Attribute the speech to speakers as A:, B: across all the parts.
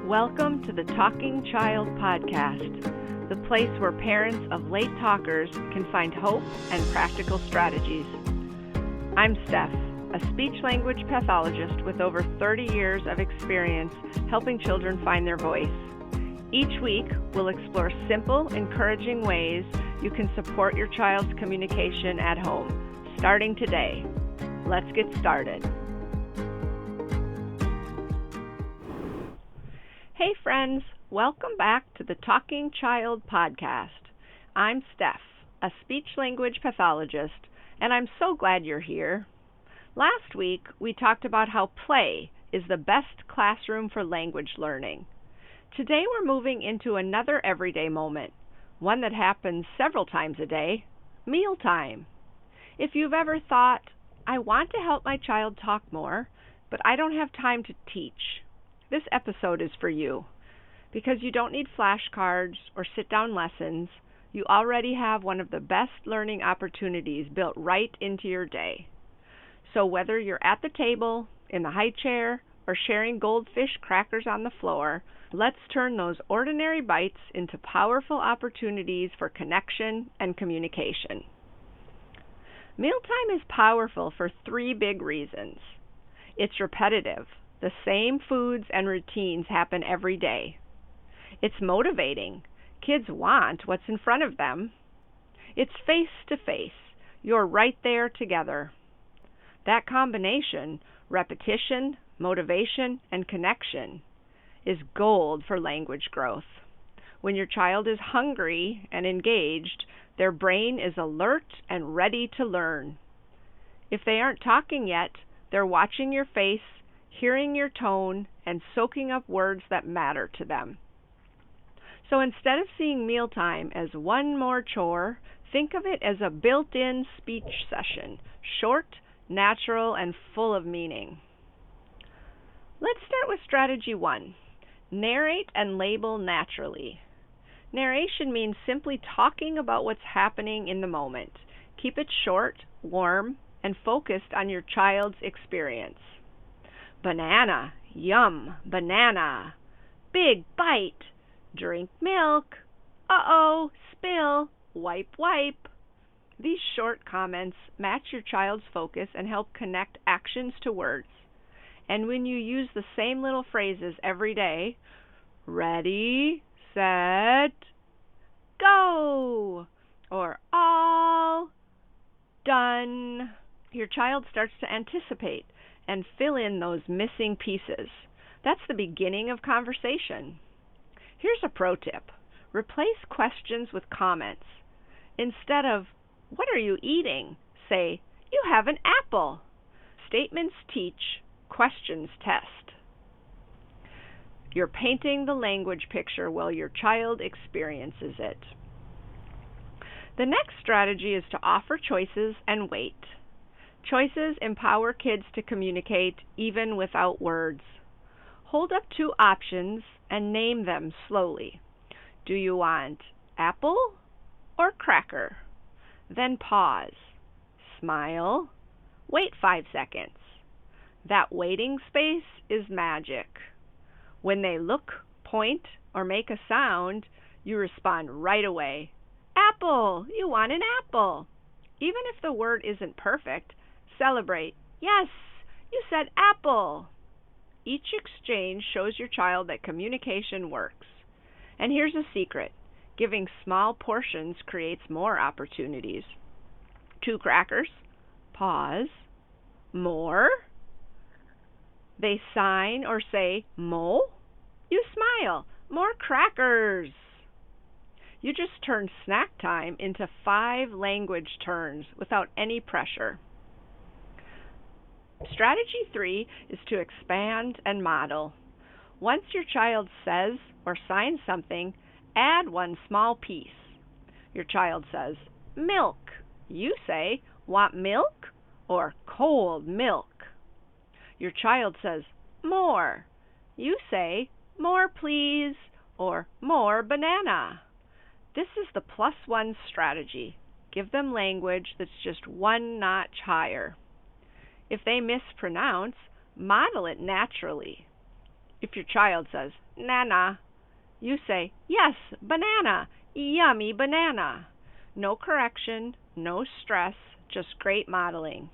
A: Welcome to the Talking Child Podcast, the place where parents of late talkers can find hope and practical strategies. I'm Steph, a speech-language pathologist with over 30 years of experience helping children find their voice. Each week, we'll explore simple, encouraging ways you can support your child's communication at home, starting today. Let's get started. Hey friends, welcome back to the Talking Child Podcast. I'm Steph, a speech-language pathologist, and I'm so glad you're here. Last week, we talked about how play is the best classroom for language learning. Today we're moving into another everyday moment, one that happens several times a day, mealtime. If you've ever thought, I want to help my child talk more, but I don't have time to teach, this episode is for you. Because you don't need flashcards or sit-down lessons, you already have one of the best learning opportunities built right into your day. So whether you're at the table, in the high chair, or sharing goldfish crackers on the floor, let's turn those ordinary bites into powerful opportunities for connection and communication. Mealtime is powerful for three big reasons. It's repetitive. The same foods and routines happen every day. It's motivating. Kids want what's in front of them. It's face-to-face. You're right there together. That combination, repetition, motivation, and connection, is gold for language growth. When your child is hungry and engaged, their brain is alert and ready to learn. If they aren't talking yet, they're watching your face, hearing your tone, and soaking up words that matter to them. So instead of seeing mealtime as one more chore, think of it as a built-in speech session, short, natural, and full of meaning. Let's start with strategy 1. Narrate and label naturally. Narration means simply talking about what's happening in the moment. Keep it short, warm, and focused on your child's experience. Banana, yum, banana. Big bite, drink milk. Uh-oh, spill, wipe, wipe. These short comments match your child's focus and help connect actions to words. And when you use the same little phrases every day, ready, set, go, or all done, your child starts to anticipate and fill in those missing pieces. That's the beginning of conversation. Here's a pro tip. Replace questions with comments. Instead of, what are you eating? Say, you have an apple. Statements teach, questions test. You're painting the language picture while your child experiences it. The next strategy is to offer choices and wait. Choices empower kids to communicate even without words. Hold up 2 options and name them slowly. Do you want apple or cracker? Then pause. Smile. Wait 5 seconds. That waiting space is magic. When they look, point, or make a sound, you respond right away. Apple! You want an apple! Even if the word isn't perfect, celebrate. Yes, you said apple. Each exchange shows your child that communication works. And here's a secret. Giving small portions creates more opportunities. 2 crackers. Pause. More. They sign or say, mo. You smile. More crackers. You just turned snack time into 5 language turns without any pressure. Strategy 3 is to expand and model. Once your child says or signs something, add one small piece. Your child says, milk. You say, want milk or cold milk. Your child says, more. You say, more please or more banana. This is the +1 strategy. Give them language that's just one notch higher. If they mispronounce, model it naturally. If your child says, Nana. You say, yes, banana, yummy banana. No correction, no stress, just great modeling.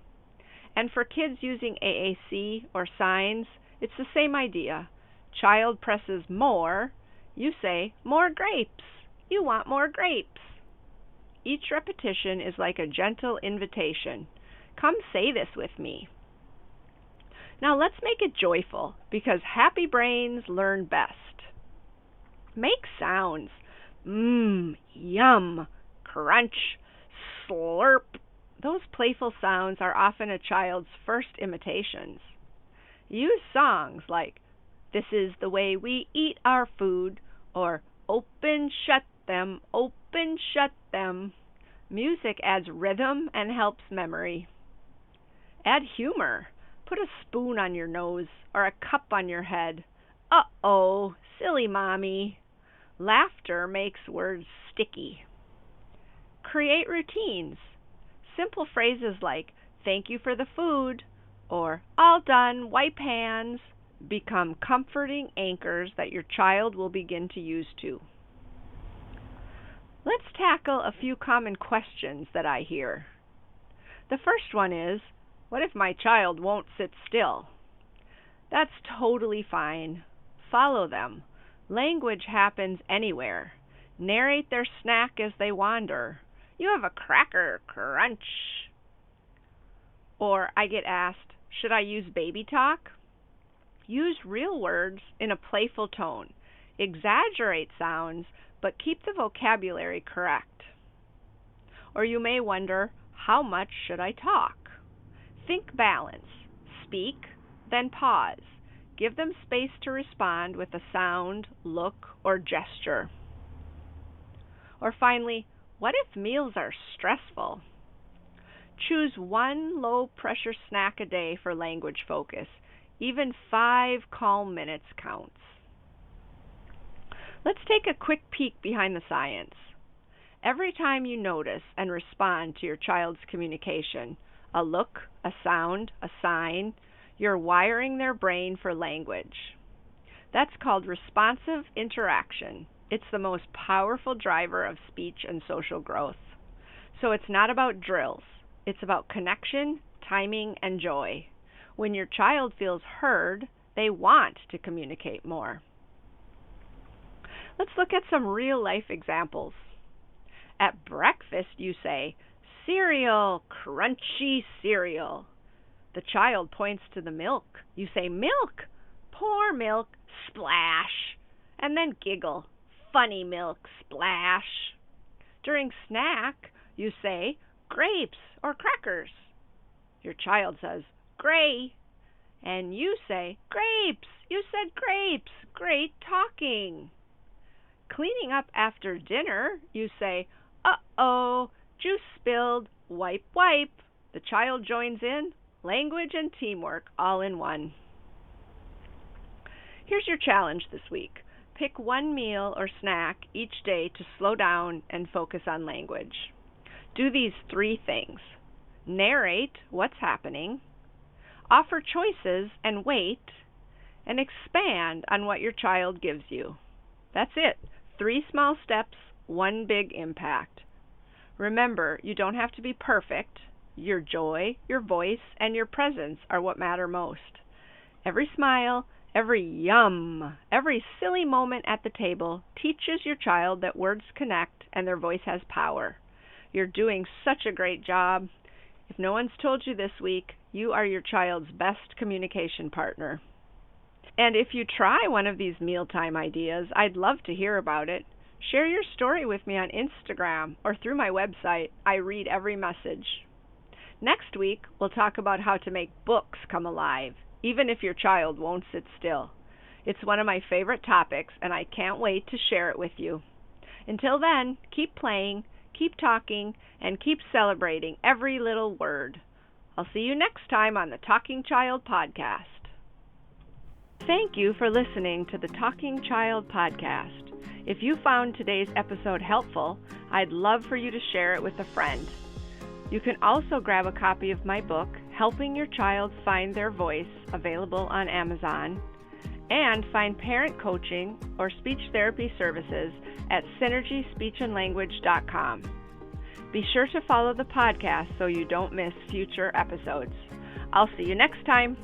A: And for kids using AAC or signs, it's the same idea. Child presses more, you say, more grapes. You want more grapes. Each repetition is like a gentle invitation. Come say this with me. Now let's make it joyful, because happy brains learn best. Make sounds. Yum, crunch, slurp. Those playful sounds are often a child's first imitations. Use songs like, this is the way we eat our food, or open, shut them, open, shut them. Music adds rhythm and helps memory. Add humor. Put a spoon on your nose or a cup on your head. Uh-oh, silly mommy. Laughter makes words sticky. Create routines. Simple phrases like, thank you for the food, or all done, wipe hands, become comforting anchors that your child will begin to use too. Let's tackle a few common questions that I hear. The first one is, what if my child won't sit still? That's totally fine. Follow them. Language happens anywhere. Narrate their snack as they wander. You have a cracker, crunch. Or I get asked, should I use baby talk? Use real words in a playful tone. Exaggerate sounds, but keep the vocabulary correct. Or you may wonder, how much should I talk? Think balance. Speak, then pause. Give them space to respond with a sound, look, or gesture. Or finally, what if meals are stressful? Choose one low-pressure snack a day for language focus. Even 5 calm minutes counts. Let's take a quick peek behind the science. Every time you notice and respond to your child's communication, a look, a sound, a sign, you're wiring their brain for language. That's called responsive interaction. It's the most powerful driver of speech and social growth. So it's not about drills. It's about connection, timing, and joy. When your child feels heard, they want to communicate more. Let's look at some real-life examples. At breakfast, you say, cereal, crunchy cereal. The child points to the milk. You say, milk, pour milk, splash, and then giggle, funny milk, splash. During snack, you say, grapes or crackers. Your child says, gray, and you say, grapes. You said grapes. Great talking. Cleaning up after dinner, you say, uh-oh, juice spilled, wipe, wipe. The child joins in, language and teamwork all in one. Here's your challenge this week. Pick one meal or snack each day to slow down and focus on language. Do these 3 things. Narrate what's happening, offer choices and wait, and expand on what your child gives you. That's it. 3 small steps, 1 big impact. Remember, you don't have to be perfect. Your joy, your voice, and your presence are what matter most. Every smile, every yum, every silly moment at the table teaches your child that words connect and their voice has power. You're doing such a great job. If no one's told you this week, you are your child's best communication partner. And if you try one of these mealtime ideas, I'd love to hear about it. Share your story with me on Instagram or through my website. I read every message. Next week, we'll talk about how to make books come alive, even if your child won't sit still. It's one of my favorite topics, and I can't wait to share it with you. Until then, keep playing, keep talking, and keep celebrating every little word. I'll see you next time on the Talking Child Podcast. Thank you for listening to the Talking Child Podcast. If you found today's episode helpful, I'd love for you to share it with a friend. You can also grab a copy of my book, Helping Your Child Find Their Voice, available on Amazon. and find parent coaching or speech therapy services at synergyspeechandlanguage.com. Be sure to follow the podcast so you don't miss future episodes. I'll see you next time.